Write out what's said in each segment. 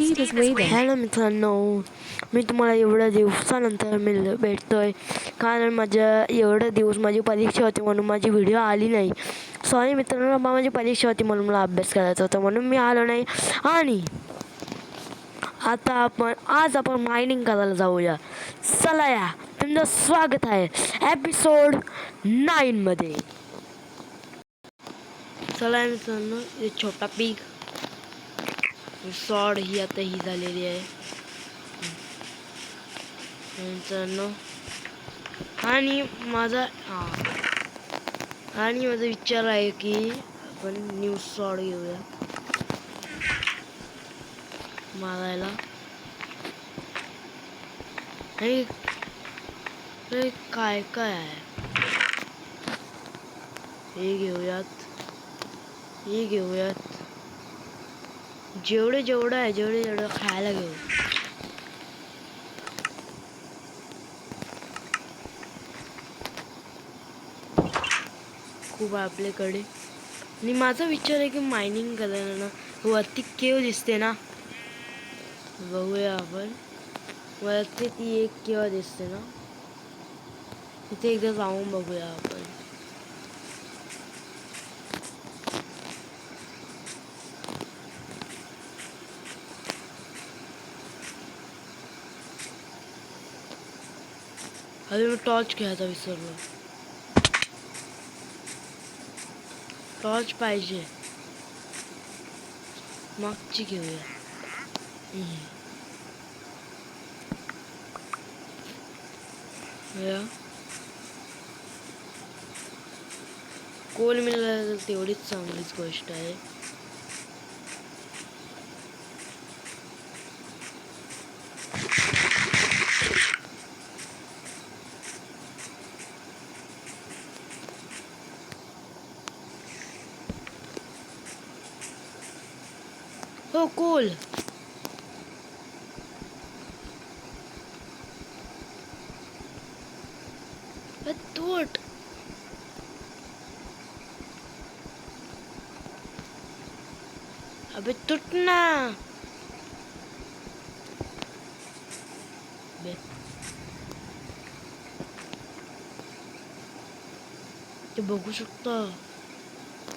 Hello मित्रांनो, मी तुम्हाला एवढ्या दिवसानंतर भेटतोय कारण एवढे दिवस माझी परीक्षा होती म्हणून माझी व्हिडिओ आली नाही. सॉरी मित्रांनो, माझी परीक्षा होती म्हणून मला अभ्यास करायचा होता म्हणून मी आलो नाही. आणि आज आपण मायनिंग करायला जाऊया. चला या, तुमचं स्वागत आहे एपिसोड 9 मध्ये. चला मित्रांनो, हे छोटा पीक सॉड ही आता ही झालेली आहे मित्रांनो. आणि माझा विचार आहे की आपण न्यू सॉड घेऊया मारायला. आणि काय काय आहे हे घेऊयात जेवढं आहे जेवढं खायला घेऊ. खूप आपल्याकडे. आणि माझा विचार आहे की मायनिंग करायला ना वरती केव दिसते ना, बघूया आपण. वरती ती एक केव दिसते ना, तिथे एकदा जाऊन बघूया आपण. अरे मी टॉर्च घ्यायचा विसरलो. टॉर्च पाहिजे, मागची घेऊया. कोल मिळाला तर तेवढीच चांगलीच गोष्ट आहे. हो कोल. तोट अबे तुट ना. ते बघू शकता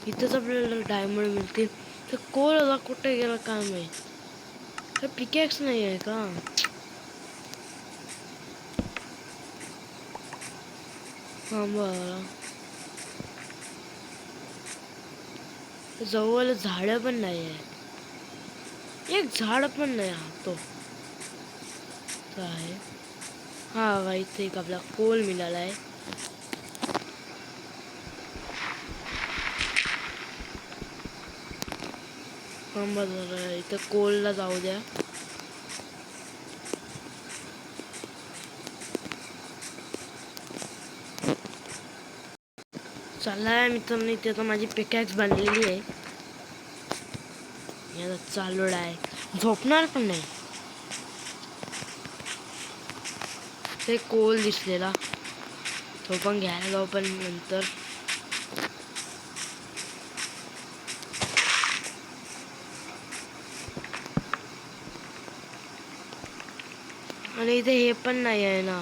इथेच आपल्याला डायमंड मिळतील. तर कोल आता कुठे गेला काय माहित. पिकॅक्स नाही आहे का? जवळ झाड पण नाही आहे, एक झाड पण नाही. तो आहे. हा इथे एक आपला कोल मिळाला आहे. इथं कोलला जाऊ द्या. चाललाय मित्रांनो, इथे आता माझी पिकॅक्स बनलेली आहे. याला चालू आहे, झोपणार पण नाही. ते कोल दिसलेला तो पण घ्यायला जाऊ पण नंतर. आणि इथे हे पण नाही आहे ना,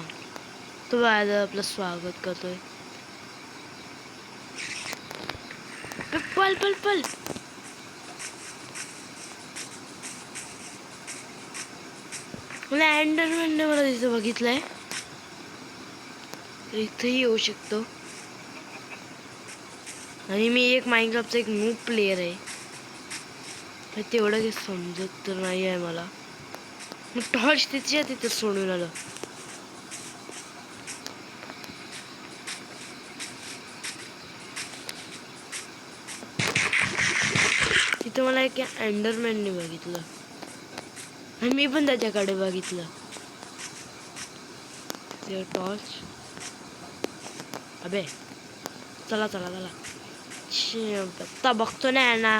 तो बाहेर आपलं स्वागत करतोय. पल पल पल. मला एंडरमॅनने मला तिथे बघितलंय. इथेही येऊ शकतो. आणि मी एक माइनक्राफ्टचा एक नूब प्लेयर आहे, तेवढं काही समजत तर नाही आहे मला. मग टॉर्च तिथे सोडून आलं. तिथे मला एक एंडरमॅनने बघितलं आणि मी पण त्याच्याकडे बघितलं. ते टॉर्च. अबे चला चला चला. आता बघतो ना.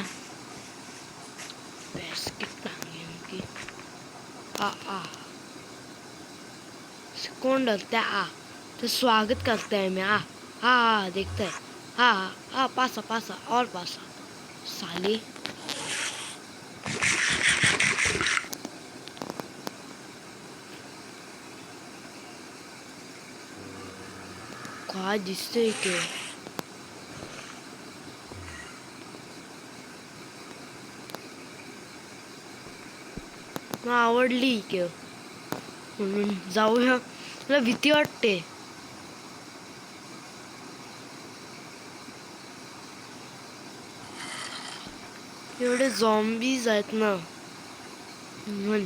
कौन डरता है? तो स्वागत करते हैं मैं. देखते हैं. पासा और पासा साली. काय दिसतंय इथे. मला आवडली इथे म्हणून जाऊया. मला भीती वाटते. एवढे झॉम्बीज आहेत ना म्हणून.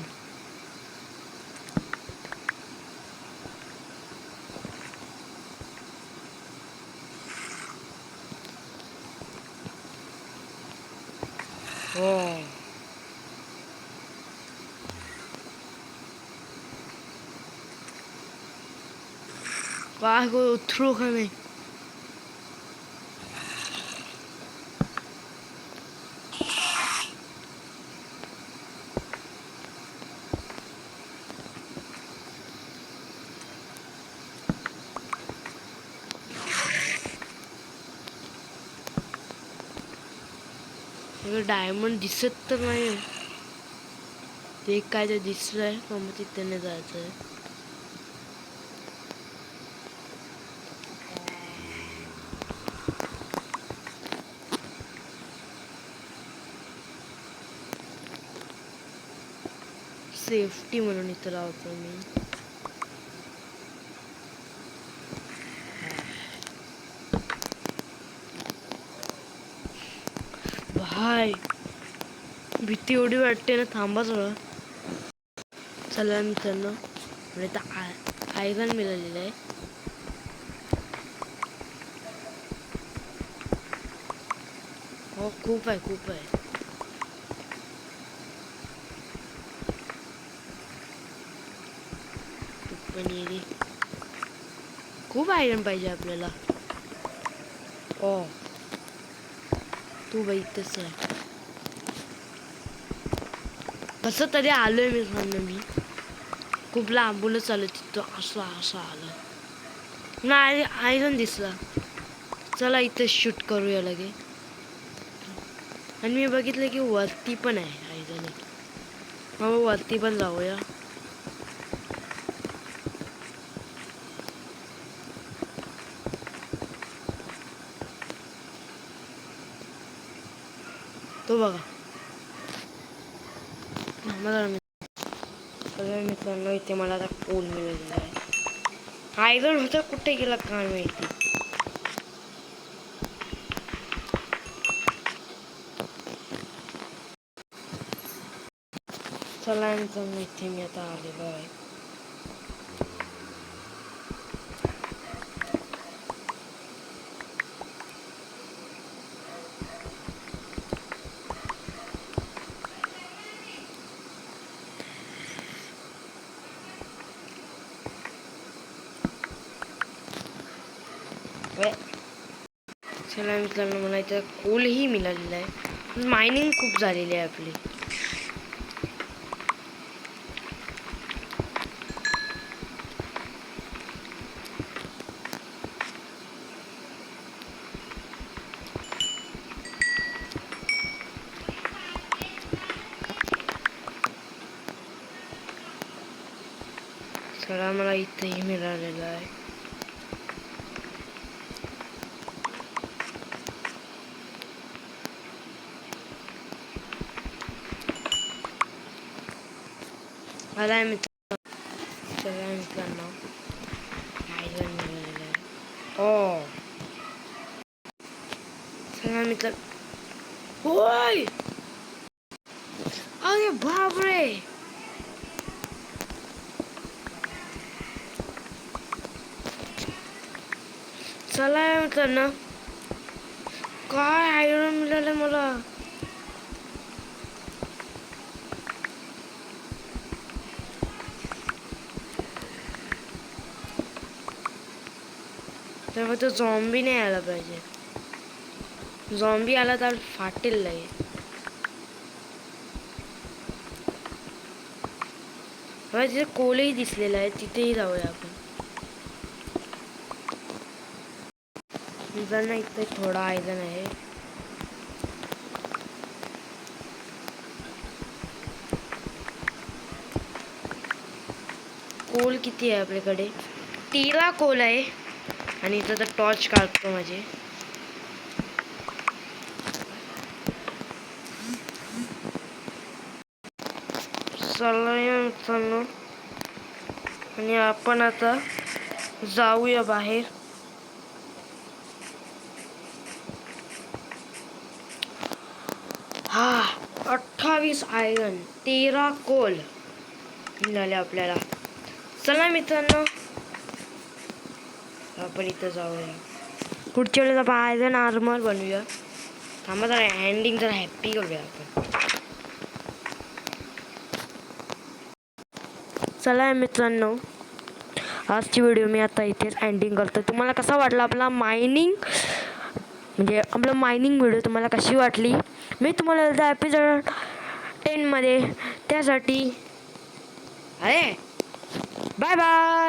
हो काय गो उतरू का नाही. डायमंड दिसत तर नाही. ते काय ते दिसलंय मग तिथे नाही जायचंय. सेफ्टी म्हणून इथं लावतो मी. भाई भीती एवढी वाटते ना. थांबा सगळं. चला मित्रांनो म्हणजे तर आयरन मिळालेलं आहे. हो खूप आहे खूप आहे. पण ये खूप आयरन पाहिजे आपल्याला. ओ तू बाई तसं आहे. कसं तरी आलोय मी म्हणून. मी खूप लांबूनच आलो. तिथं असं आलं नाही. आयरन दिसला. चला इथं शूट करूया लगे. आणि मी बघितलं की वरती पण आहे आयरन. मग वरती पण जाऊया. तो बघा. मित्रांनो इथे मला आता कोल मिळालेला आहे. आयरन होता कुठे गेला काय माहिती. चला मित्रांनो इथे मी आता आलेलो आहे. चला मित्रांनो मला इथं कोलही मिळालेला आहे. मायनिंग खूप झालेली आहे आपली. चला मला इथंही मिळालेलं आहे. चला मित्रांनो आयरन मिळालेलं आहे. ओ चला मित्र. होय अरे बापरे. चला मित्रांनो काय आयरन मिळालं मला. तेव्हा तो झॉम्बी नाही आला पाहिजे. झॉम्बी आला तर फाटेल लगे. मला तिथे कोलही दिसलेला आहे. तिथेही जाऊया आपण. मित्रांनो इथे थोडा आयरन आहे. कोल किती आहे आपल्याकडे. 13 कोल आहे. आणि इथं तर टॉर्च काढतो माझे. चला मित्रांनो, आणि आपण आता जाऊया बाहेर. हा 28 आयरन 13 कोल मिळाले आपल्याला. चला मित्रांनो, आपण इथं जाऊया. पुढच्या वेळेस आपण आयरन आर्मर बनवूया. थांबा जरा एंडिंग जरा हॅप्पी करूया आपण. चला मित्रांनो, आजची व्हिडिओ मी आता इथेच एंडिंग करतो. तुम्हाला कसा वाटला आपला मायनिंग, म्हणजे आपलं मायनिंग व्हिडिओ तुम्हाला कशी वाटली मी तुम्हाला एपिसोड 10 मध्ये त्यासाठी अरे बाय बाय.